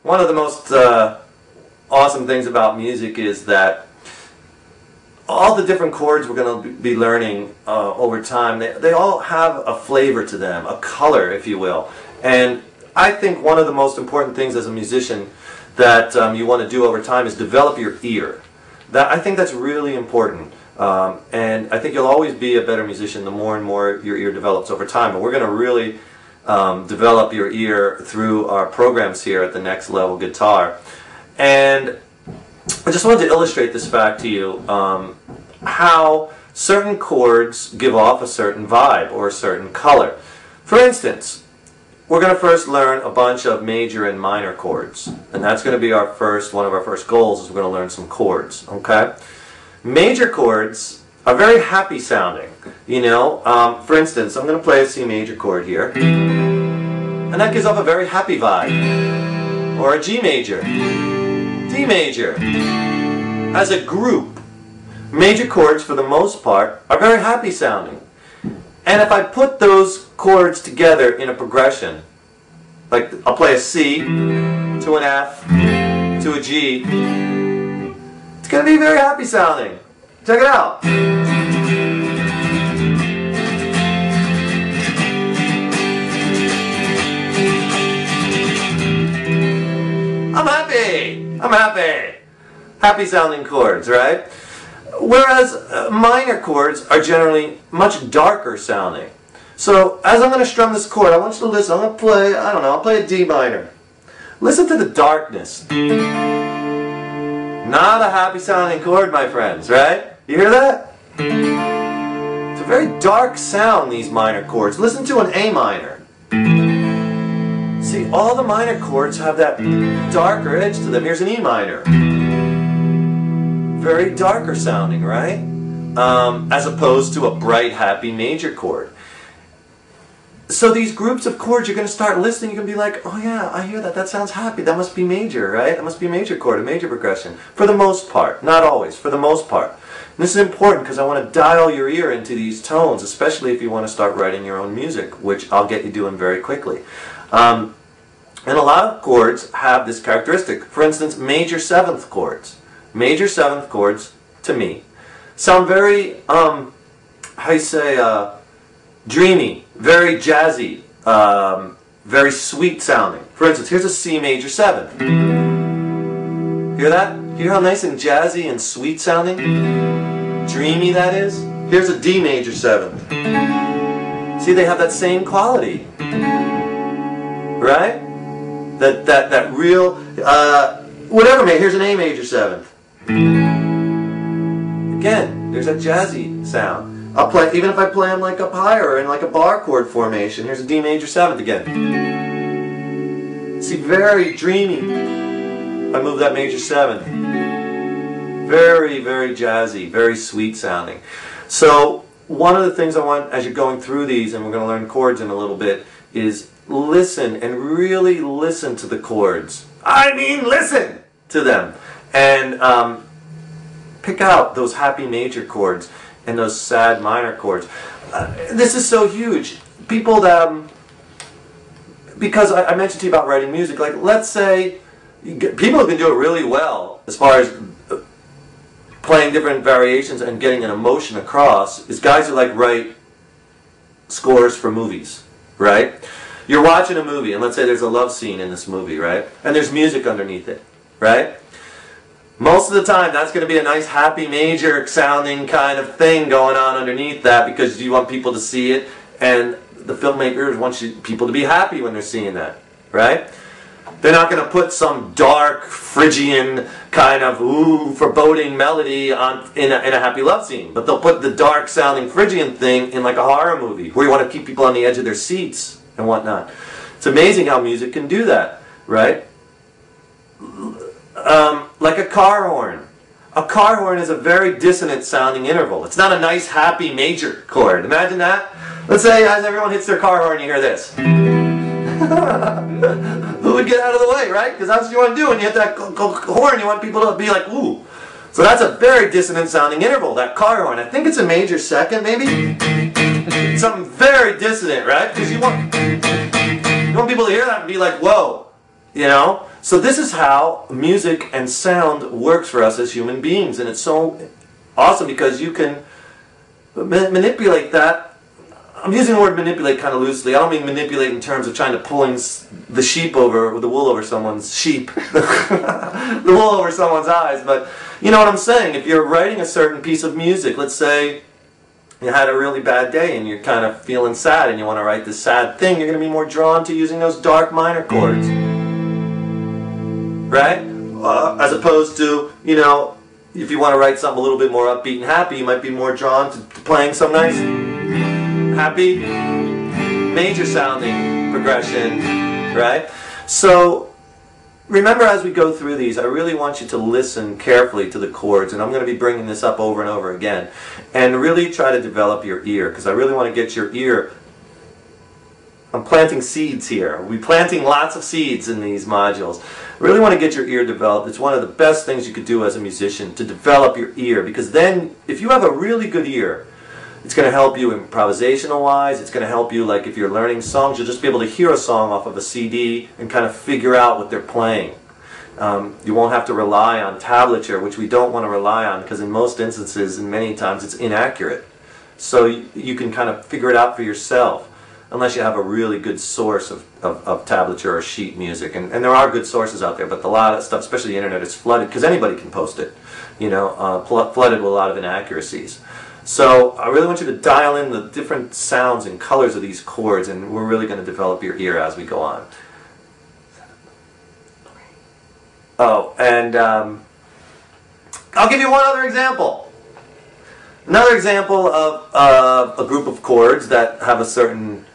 one of the most awesome things about music is that all the different chords we're going to be learning over time, they all have a flavor to them, a color, if you will. And I think one of the most important things as a musician that you want to do over time is develop your ear. I think that's really important. And I think you'll always be a better musician the more and more your ear develops over time. And we're going to really develop your ear through our programs here at the Next Level Guitar. And I just wanted to illustrate this fact to you, how certain chords give off a certain vibe or a certain color. For instance, we're going to first learn a bunch of major and minor chords, and that's going to be one of our first goals is we're going to learn some chords. Okay, major chords are very happy sounding. You know, for instance, I'm going to play a C major chord here, and that gives off a very happy vibe. Or a G major, D major. As a group, major chords for the most part are very happy sounding. And if I put those chords together in a progression, like I'll play a C to an F to a G, it's going to be very happy sounding. Check it out. I'm happy. I'm happy. Happy sounding chords, right? Whereas minor chords are generally much darker sounding. So as I'm going to strum this chord, I want you to listen. I'm going to play, I don't know, I'll play a D minor. Listen to the darkness. Not a happy sounding chord, my friends, right? You hear that? It's a very dark sound, these minor chords. Listen to an A minor. See, all the minor chords have that darker edge to them. Here's an E minor. Very darker sounding, right? As opposed to a bright, happy major chord. So these groups of chords, you're going to start listening, you're going to be like, oh yeah, I hear that, that sounds happy, that must be major, right? That must be a major chord, a major progression. For the most part, not always, for the most part. And this is important because I want to dial your ear into these tones, especially if you want to start writing your own music, which I'll get you doing very quickly. And a lot of chords have this characteristic. For instance, major seventh chords. Major seventh chords, to me, sound very, how you say, dreamy, very jazzy, very sweet sounding. For instance, here's a C major seventh. Hear that? Hear how nice and jazzy and sweet sounding? Dreamy that is? Here's a D major seventh. See, they have that same quality. Right? That real, whatever, here's an A major seventh. Again, there's a jazzy sound. I'll play, even if I play them like up higher in like a bar chord formation. Here's a D major seventh again. See, very dreamy. I move that major seventh. Very, very jazzy, very sweet sounding. So one of the things I want as you're going through these, and we're going to learn chords in a little bit, is listen and really listen to the chords. I mean, listen to them. And pick out those happy major chords and those sad minor chords. This is so huge. People that, because I mentioned to you about writing music, like let's say, people who can do it really well as far as playing different variations and getting an emotion across is guys who like write scores for movies, right? You're watching a movie and let's say there's a love scene in this movie, right? And there's music underneath it, right? Most of the time that's going to be a nice happy major sounding kind of thing going on underneath that because you want people to see it and the filmmakers want people to be happy when they're seeing that, right? They're not going to put some dark, Phrygian kind of foreboding melody in a happy love scene, but they'll put the dark sounding Phrygian thing in like a horror movie where you want to keep people on the edge of their seats and whatnot. It's amazing how music can do that, right? Like a car horn. A car horn is a very dissonant sounding interval. It's not a nice happy major chord. Imagine that. Let's say as everyone hits their car horn you hear this. Who would get out of the way, right? Because that's what you want to do when you hit that horn. You want people to be like, ooh. So that's a very dissonant sounding interval, that car horn. I think it's a major second, maybe? Something very dissonant, right? Because you want people to hear that and be like, whoa. You know? So this is how music and sound works for us as human beings, and it's so awesome because you can manipulate that. I'm using the word manipulate kind of loosely. I don't mean manipulate in terms of trying to pulling the sheep over, the wool over someone's sheep, the wool over someone's eyes. But you know what I'm saying? If you're writing a certain piece of music, let's say you had a really bad day and you're kind of feeling sad and you want to write this sad thing, you're going to be more drawn to using those dark minor chords. Right? As opposed to, you know, if you want to write something a little bit more upbeat and happy, you might be more drawn to playing some nice happy major sounding progression, right? So remember, as we go through these, I really want you to listen carefully to the chords, and I'm going to be bringing this up over and over again, and really try to develop your ear, because I really want to get your ear. I'm planting seeds here. We'll be planting lots of seeds in these modules. I really want to get your ear developed. It's one of the best things you could do as a musician, to develop your ear, because then if you have a really good ear, it's going to help you improvisational-wise. It's going to help you, like if you're learning songs, you'll just be able to hear a song off of a CD and kind of figure out what they're playing. You won't have to rely on tablature, which we don't want to rely on, because in most instances, and many times, it's inaccurate. So you can kind of figure it out for yourself, unless you have a really good source of tablature or sheet music. And there are good sources out there, but a lot of stuff, especially the internet, is flooded, because anybody can post it, you know, flooded with a lot of inaccuracies. So I really want you to dial in the different sounds and colors of these chords, and we're really going to develop your ear as we go on. Oh, and I'll give you one other example. Another example of a group of chords that have a certain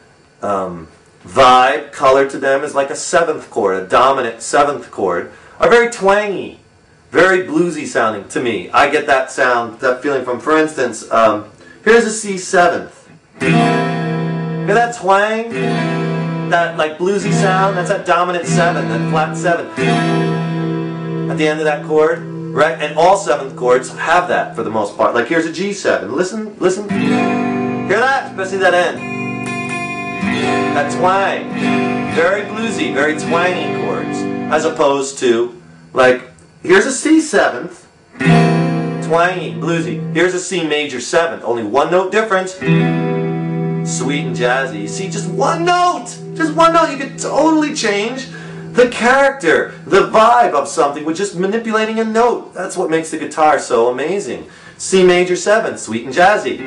vibe, color to them, is like a seventh chord, a dominant seventh chord, are very twangy. Very bluesy sounding to me. I get that sound, that feeling from, for instance, here's a C seventh. Hear that twang? That like bluesy sound? That's that dominant seven, that flat seven. At the end of that chord, right? And all seventh chords have that for the most part. Like here's a G7. Listen, listen. Hear that? Especially that end. That twang. Very bluesy, very twangy chords. As opposed to, like, here's a C seventh, twangy, bluesy. Here's a C major seventh, only one note difference. Sweet and jazzy. You see, just one note, you could totally change the character, the vibe of something with just manipulating a note. That's what makes the guitar so amazing. C major seventh, sweet and jazzy.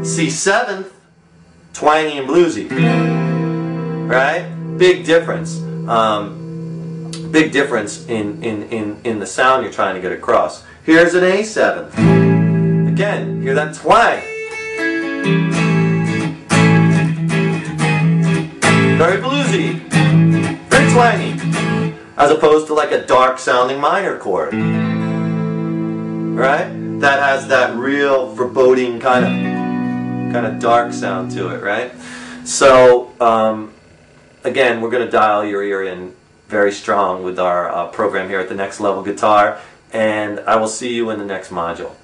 C seventh, twangy and bluesy. Right? Big difference. Big difference in the sound you're trying to get across. Here's an A7. Again, hear that twang. Very bluesy, very twangy, as opposed to like a dark sounding minor chord. Right? That has that real foreboding kind of dark sound to it, right? So again, we're going to dial your ear in very strong with our program here at the Next Level Guitar, and I will see you in the next module.